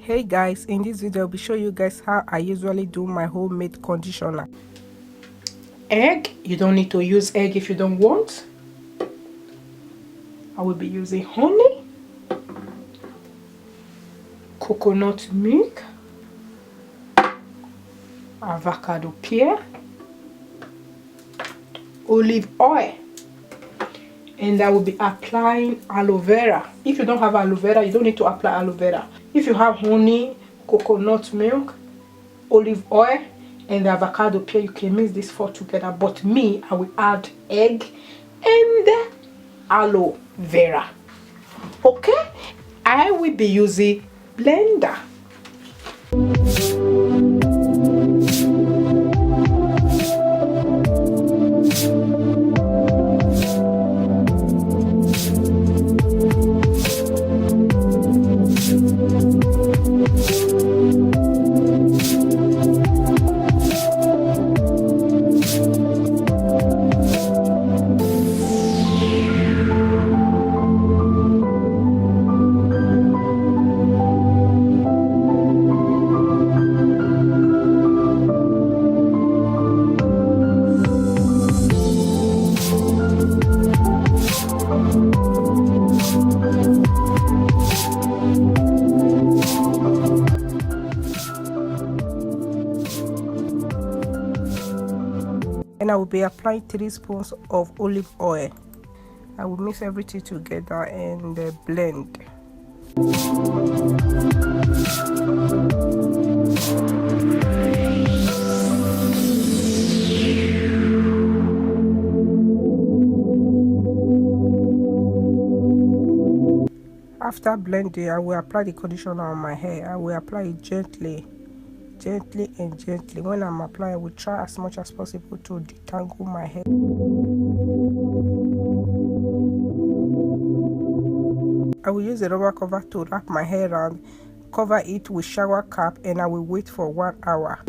Hey guys, in this video I'll be showing you guys how I usually do my homemade conditioner. Egg, you don't need to use egg if you don't want. I will be using honey, coconut milk, avocado pear, olive oil, and I will be applying aloe vera. If you don't have aloe vera, you don't need to apply aloe vera. If you have honey, coconut milk, olive oil, and the avocado pear, you can mix this four together. But me, I will add egg and aloe vera. Okay, I will be using blender. And I will be applying 3 spoons of olive oil. I will mix everything together and blend. After blending, I will apply the conditioner on my hair. I will apply it gently and gently. When I'm applying, I will try as much as possible to detangle my hair. I will use a rubber cover to wrap my hair around, cover it with shower cap, and I will wait for 1 hour.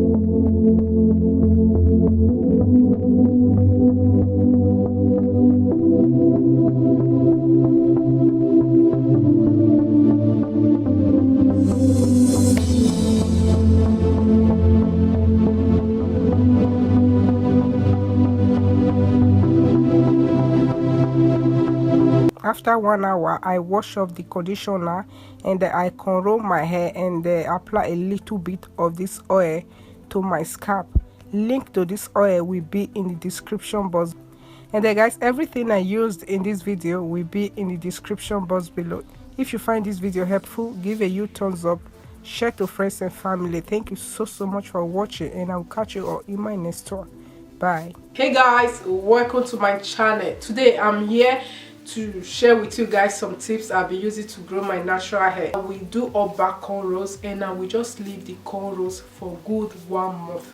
After 1 hour, I wash off the conditioner and I conroll my hair and apply a little bit of this oil to my scalp. Link to this oil will be in the description box. And guys, everything I used in this video will be in the description box below. If you find this video helpful, give a huge thumbs up, share to friends and family. Thank you so much for watching, and I'll catch you all in my next one. Bye. Hey guys, welcome to my channel. Today I'm here to share with you guys some tips I'll be using to grow my natural hair. I will do all back cornrows and I will just leave the cornrows for good 1 month.